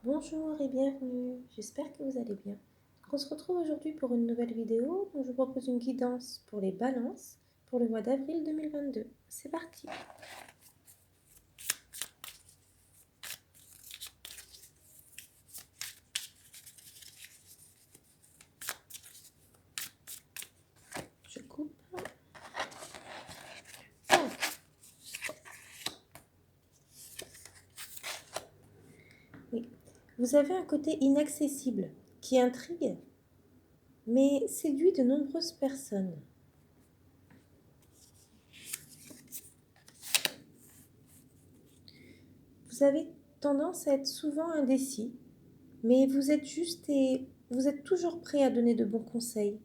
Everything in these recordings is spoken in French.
Bonjour et bienvenue, j'espère que vous allez bien. On se retrouve aujourd'hui pour une nouvelle vidéo où je vous propose une guidance pour les balances pour le mois d'avril 2022. C'est parti. Je coupe. Donc, oui. Vous avez un côté inaccessible qui intrigue, mais séduit de nombreuses personnes. Vous avez tendance à être souvent indécis, mais vous êtes juste et vous êtes toujours prêt à donner de bons conseils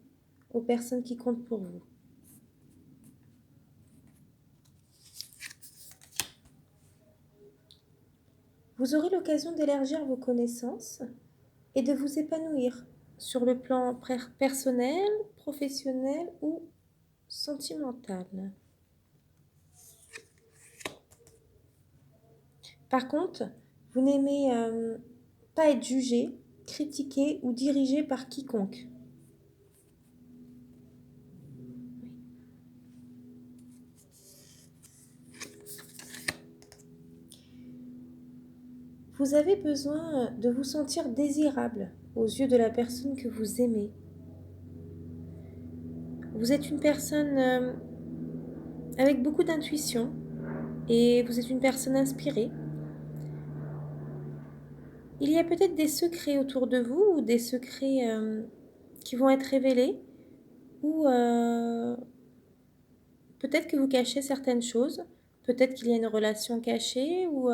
aux personnes qui comptent pour vous. Vous aurez l'occasion d'élargir vos connaissances et de vous épanouir sur le plan personnel, professionnel ou sentimental. Par contre, vous n'aimez pas être jugé, critiqué ou dirigé par quiconque. Vous avez besoin de vous sentir désirable aux yeux de la personne que vous aimez. Vous êtes une personne avec beaucoup d'intuition et vous êtes une personne inspirée. Il y a peut-être des secrets autour de vous ou des secrets qui vont être révélés ou peut-être que vous cachez certaines choses, peut-être qu'il y a une relation cachée ou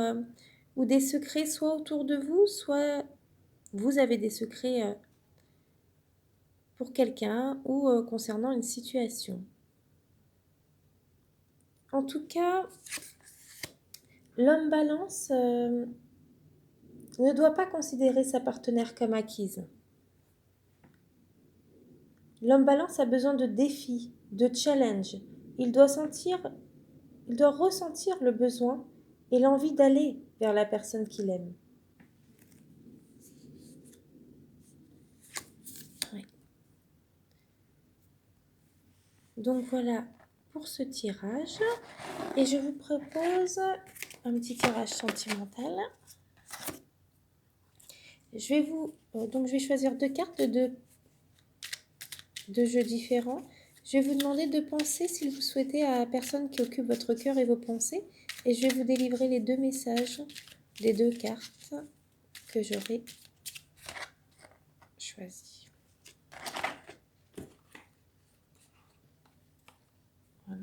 des secrets soit autour de vous, soit vous avez des secrets pour quelqu'un ou concernant une situation. En tout cas, l'homme balance ne doit pas considérer sa partenaire comme acquise. L'homme balance a besoin de défis, de challenges. Il doit ressentir le besoin et l'envie d'aller vers la personne qu'il aime. Oui. Donc voilà pour ce tirage. Et je vous propose un petit tirage sentimental. Donc je vais choisir deux cartes de deux jeux différents. Je vais vous demander de penser, si vous souhaitez, à la personne qui occupe votre cœur et vos pensées. Et je vais vous délivrer les deux messages des deux cartes que j'aurai choisies. Voilà.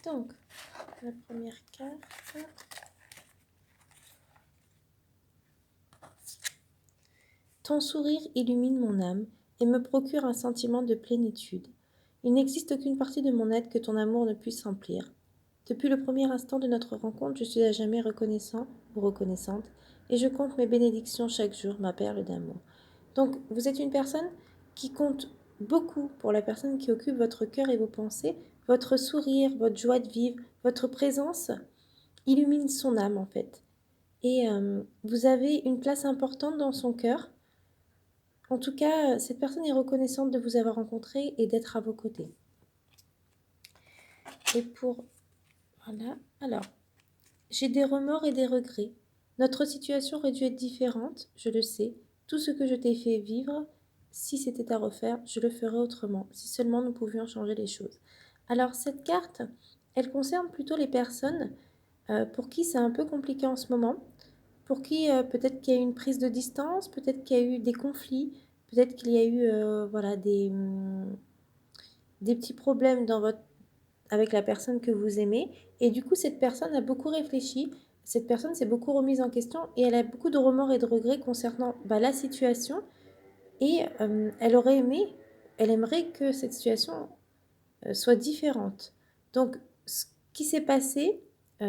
Donc, la première carte. Ton sourire illumine mon âme et me procure un sentiment de plénitude. Il n'existe aucune partie de mon être que ton amour ne puisse remplir. Depuis le premier instant de notre rencontre, je suis à jamais reconnaissant ou reconnaissante, et je compte mes bénédictions chaque jour, ma perle d'amour. Donc, vous êtes une personne qui compte beaucoup pour la personne qui occupe votre cœur et vos pensées. Votre sourire, votre joie de vivre, votre présence illumine son âme en fait. Et vous avez une place importante dans son cœur. En tout cas, cette personne est reconnaissante de vous avoir rencontré et d'être à vos côtés. Et voilà. Alors, j'ai des remords et des regrets. Notre situation aurait dû être différente, je le sais. Tout ce que je t'ai fait vivre, si c'était à refaire, je le ferais autrement, si seulement nous pouvions changer les choses. Alors, cette carte, elle concerne plutôt les personnes pour qui c'est un peu compliqué en ce moment, pour qui peut-être qu'il y a eu une prise de distance, peut-être qu'il y a eu des conflits, peut-être qu'il y a eu des petits problèmes avec la personne que vous aimez. Et du coup, cette personne a beaucoup réfléchi, cette personne s'est beaucoup remise en question et elle a beaucoup de remords et de regrets concernant la situation. Et elle aimerait que cette situation soit différente. Donc, ce qui s'est passé,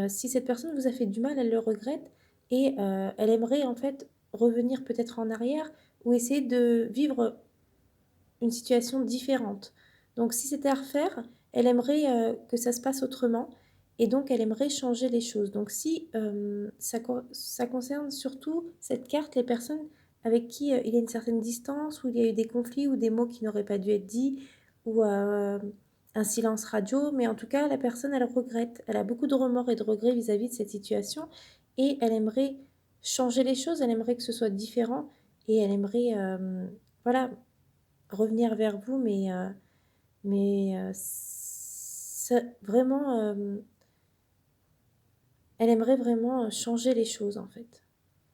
si cette personne vous a fait du mal, elle le regrette et elle aimerait en fait revenir peut-être en arrière ou essayer de vivre une situation différente. Donc, si c'était à refaire, elle aimerait que ça se passe autrement et donc elle aimerait changer les choses. Donc si ça concerne surtout cette carte, les personnes avec qui il y a une certaine distance, où il y a eu des conflits ou des mots qui n'auraient pas dû être dits, ou un silence radio, mais en tout cas, la personne, elle regrette. Elle a beaucoup de remords et de regrets vis-à-vis de cette situation et elle aimerait changer les choses, elle aimerait que ce soit différent et elle aimerait, voilà, revenir vers vous, vraiment, elle aimerait vraiment changer les choses en fait.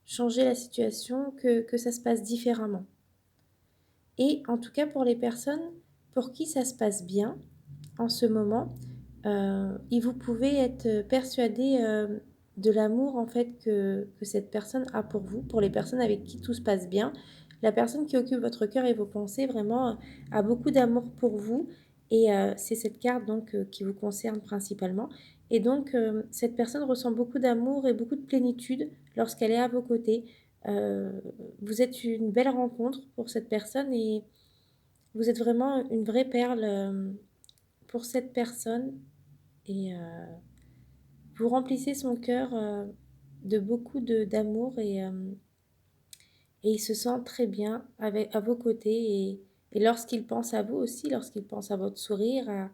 Changer la situation, que ça se passe différemment. Et en tout cas, pour les personnes pour qui ça se passe bien en ce moment, et vous pouvez être persuadé de l'amour en fait que cette personne a pour vous, pour les personnes avec qui tout se passe bien. La personne qui occupe votre cœur et vos pensées vraiment a beaucoup d'amour pour vous et c'est cette carte donc qui vous concerne principalement. Et donc cette personne ressent beaucoup d'amour et beaucoup de plénitude lorsqu'elle est à vos côtés. Euh, Vous êtes une belle rencontre pour cette personne et vous êtes vraiment une vraie perle pour cette personne et vous remplissez son cœur de beaucoup d'amour et il se sent très bien avec, à vos côtés et lorsqu'il pense à vous aussi, lorsqu'il pense à votre sourire,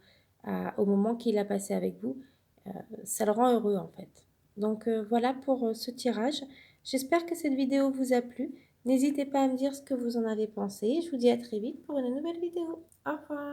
au moment qu'il a passé avec vous, euh, ça le rend heureux en fait. Donc voilà pour ce tirage. J'espère que cette vidéo vous a plu. N'hésitez pas à me dire ce que vous en avez pensé. Je vous dis à très vite pour une nouvelle vidéo. Au revoir.